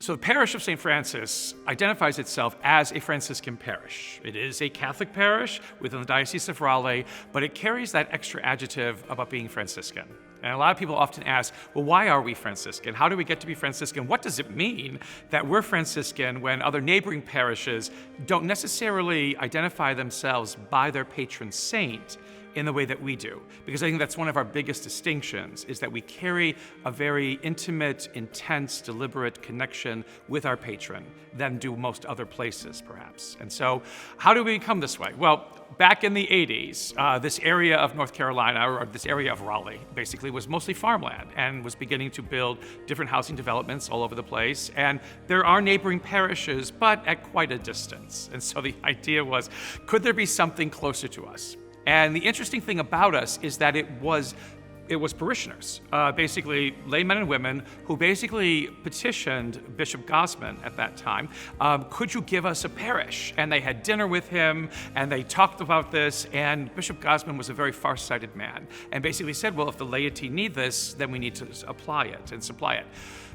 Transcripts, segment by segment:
So the parish of St. Francis identifies itself as a Franciscan parish. It is a Catholic parish within the Diocese of Raleigh, but it carries that extra adjective about being Franciscan. And a lot of people often ask, well, why are we Franciscan? How do we get to be Franciscan? What does it mean that we're Franciscan when other neighboring parishes don't necessarily identify themselves by their patron saint in the way that we do? Because I think that's one of our biggest distinctions, is that we carry a very intimate, intense, deliberate connection with our patron than do most other places, perhaps. And so how do we become this way? Well, back in the 80s, this area of North Carolina, or this area of Raleigh, basically was mostly farmland and was beginning to build different housing developments all over the place. And there are neighboring parishes, but at quite a distance. And so the idea was, could there be something closer to us? And the interesting thing about us is that it was parishioners, basically laymen and women, who basically petitioned Bishop Gosman at that time, could you give us a parish? And they had dinner with him, and they talked about this, and Bishop Gosman was a very far-sighted man, and basically said, well, if the laity need this, then we need to apply it and supply it.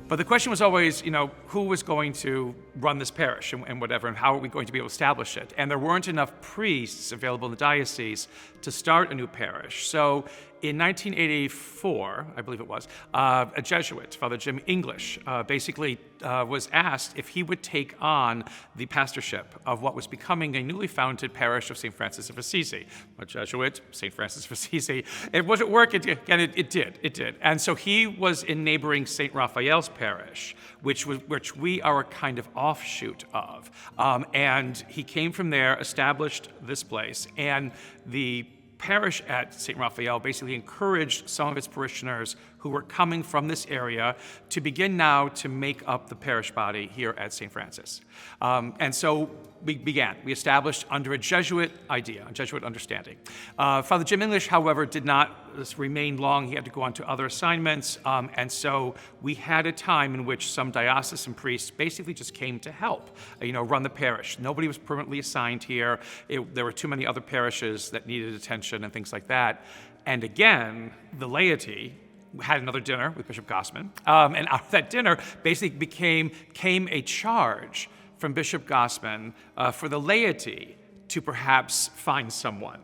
But the question was always, who was going to run this parish and whatever, and how are we going to be able to establish it? And there weren't enough priests available in the diocese to start a new parish. So in 1984, I believe it was, a Jesuit, Father Jim English, basically was asked if he would take on the pastorship of what was becoming a newly founded parish of St. Francis of Assisi. A Jesuit, St. Francis of Assisi. It wasn't working, again, it did. And so he was in neighboring St. Raphael's parish, which we are a kind of offshoot of. And he came from there, established this place, and the parish at St. Raphael basically encouraged some of its parishioners who were coming from this area to begin now to make up the parish body here at St. Francis. And so we began. We established under a Jesuit idea, a Jesuit understanding. Father Jim English, however, did not remain long. He had to go on to other assignments. And so we had a time in which some diocesan priests basically just came to help, run the parish. Nobody was permanently assigned here. There were too many other parishes that needed attention and things like that. And again, the laity had another dinner with Bishop Gosman. And out of that dinner basically came a charge from Bishop Gosman for the laity to perhaps find someone,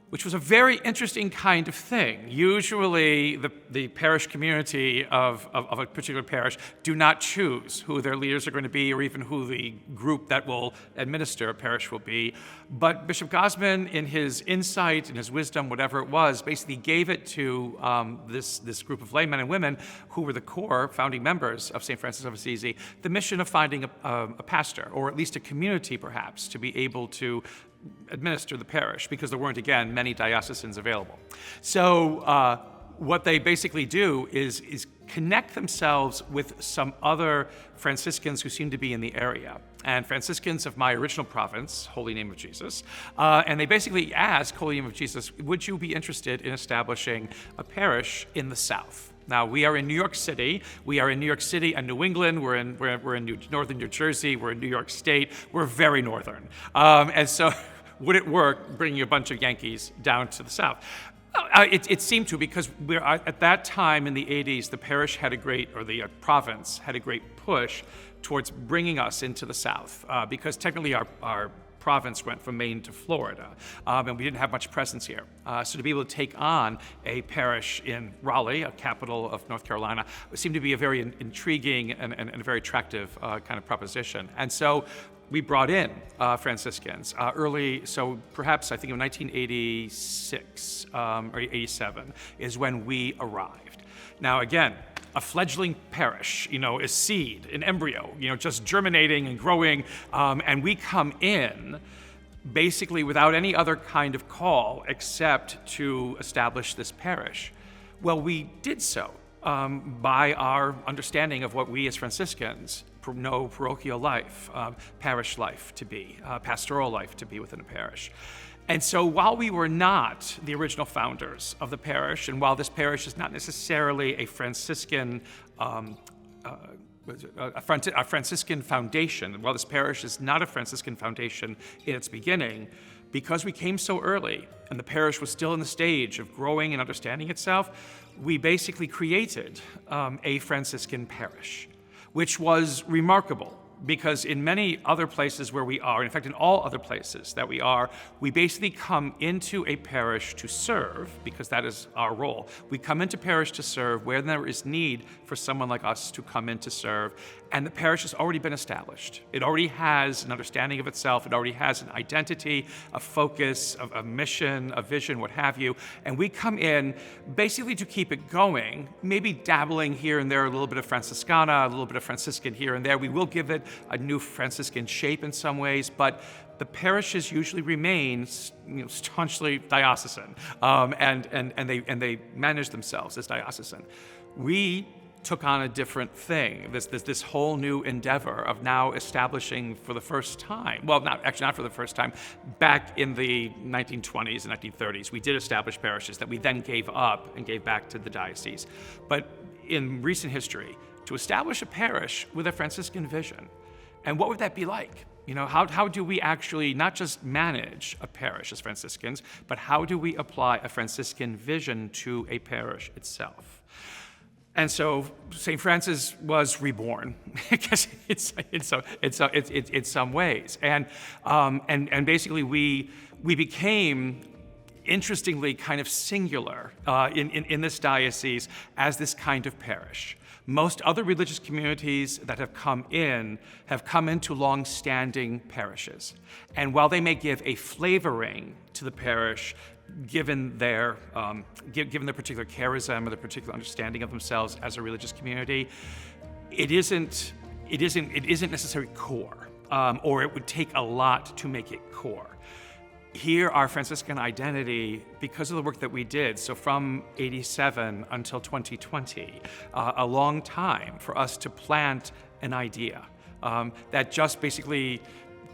which was a very interesting kind of thing. Usually, the parish community of a particular parish do not choose who their leaders are going to be, or even who the group that will administer a parish will be. But Bishop Gosman, in his insight, in his wisdom, whatever it was, basically gave it to this group of laymen and women who were the core founding members of St. Francis of Assisi, the mission of finding a pastor, or at least a community, perhaps, to be able to administer the parish, because there weren't, again, many diocesans available. So what they basically do is connect themselves with some other Franciscans who seem to be in the area, and Franciscans of my original province, Holy Name of Jesus, and they basically ask Holy Name of Jesus, would you be interested in establishing a parish in the South? Now, we are in New York City. We are in New York City and New England. We're in northern New Jersey. We're in New York State. We're very northern. And so would it work bringing a bunch of Yankees down to the South? It seemed to, because at that time in the 80s, the parish had the province had a great push towards bringing us into the South, because technically our province went from Maine to Florida, and we didn't have much presence here. So to be able to take on a parish in Raleigh, a capital of North Carolina, seemed to be a very intriguing and a very attractive kind of proposition. And so we brought in Franciscans early, so perhaps I think in 1986 or 87 is when we arrived. Now again, a fledgling parish, a seed, an embryo, just germinating and growing, and we come in basically without any other kind of call except to establish this parish. Well, we did so by our understanding of what we as Franciscans know parochial life, parish life to be, pastoral life to be within a parish. And so while we were not the original founders of the parish, and while this parish is not necessarily a Franciscan a Franciscan foundation, while this parish is not a Franciscan foundation in its beginning, because we came so early and the parish was still in the stage of growing and understanding itself, we basically created a Franciscan parish. which was remarkable. Because in many other places where we are, in fact, in all other places that we are, we basically come into a parish to serve, because that is our role. We come into parish to serve where there is need for someone like us to come in to serve, and the parish has already been established. It already has an understanding of itself. It already has an identity, a focus, a mission, a vision, what have you, and we come in basically to keep it going, maybe dabbling here and there, a little bit of Franciscana, a little bit of Franciscan here and there. We will give it a new Franciscan shape in some ways, but the parishes usually remain, staunchly diocesan, and they manage themselves as diocesan. We took on a different thing, this whole new endeavor of now establishing for the first time, well, not for the first time, back in the 1920s and 1930s, we did establish parishes that we then gave up and gave back to the diocese. But in recent history, to establish a parish with a Franciscan vision, and what would that be like? How do we actually not just manage a parish as Franciscans, but how do we apply a Franciscan vision to a parish itself? And so St. Francis was reborn, in some ways, and basically we became, interestingly, kind of singular in this diocese as this kind of parish. Most other religious communities that have come into long-standing parishes. And while they may give a flavoring to the parish, given their particular charism or the particular understanding of themselves as a religious community, it isn't necessarily core, or it would take a lot to make it core. Here, our Franciscan identity, because of the work that we did, so from 87 until 2020, a long time for us to plant an idea that just basically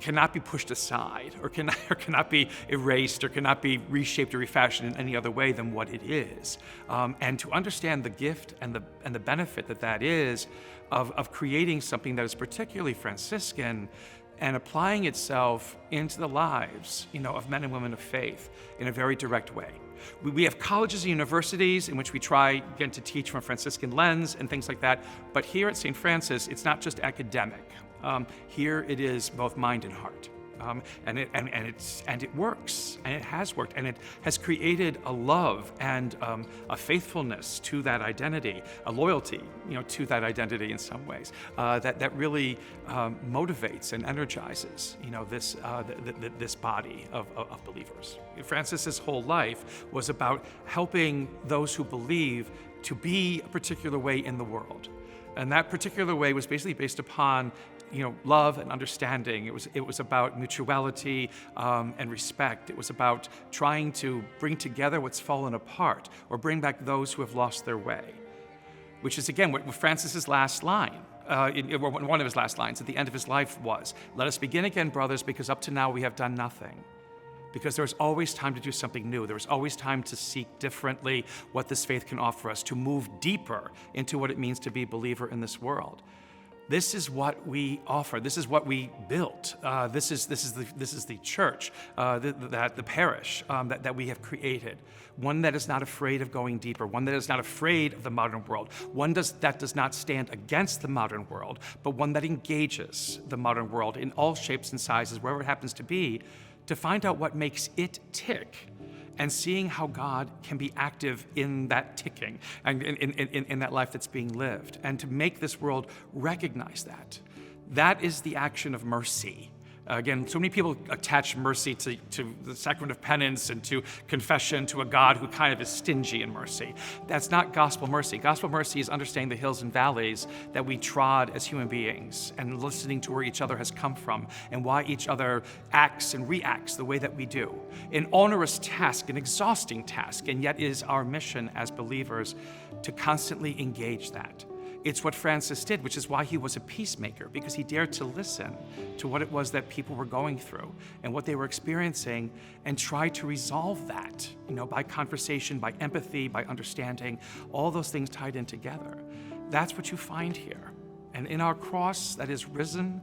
cannot be pushed aside or cannot be erased or cannot be reshaped or refashioned in any other way than what it is. And to understand the gift and the benefit that is of creating something that is particularly Franciscan and applying itself into the lives, of men and women of faith in a very direct way. We have colleges and universities in which we try, again, to teach from a Franciscan lens and things like that, but here at St. Francis, it's not just academic. Here it is both mind and heart. And it works, and it has worked, and it has created a love and a faithfulness to that identity, a loyalty, to that identity in some ways, that really motivates and energizes, this body of believers. Francis's whole life was about helping those who believe to be a particular way in the world, and that particular way was basically based upon love and understanding. It was about mutuality and respect. It was about trying to bring together what's fallen apart or bring back those who have lost their way, which is, again, what Francis's last line, one of his last lines at the end of his life was, "Let us begin again, brothers, because up to now we have done nothing." Because there's always time to do something new. There's always time to seek differently what this faith can offer us, to move deeper into what it means to be a believer in this world. This is what we offer. This is what we built. This is the church, the parish that we have created. One that is not afraid of going deeper. One that is not afraid of the modern world. One that does not stand against the modern world, but one that engages the modern world in all shapes and sizes, wherever it happens to be, to find out what makes it tick, and seeing how God can be active in that ticking and in that life that's being lived, and to make this world recognize that. That is the action of mercy. Again, so many people attach mercy to the sacrament of penance and to confession, to a God who kind of is stingy in mercy. That's not gospel mercy. Gospel mercy is understanding the hills and valleys that we trod as human beings and listening to where each other has come from and why each other acts and reacts the way that we do. An onerous task, an exhausting task, and yet is our mission as believers to constantly engage that. It's what Francis did, which is why he was a peacemaker, because he dared to listen to what it was that people were going through and what they were experiencing and try to resolve that, by conversation, by empathy, by understanding, all those things tied in together. That's what you find here. And in our cross that is risen,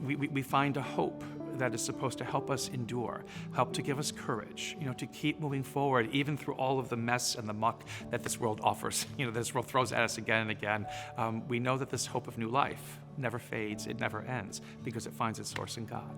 we find a hope that is supposed to help us endure, help to give us courage, to keep moving forward, even through all of the mess and the muck that this world offers, this world throws at us again and again. We know that this hope of new life never fades, it never ends, because it finds its source in God.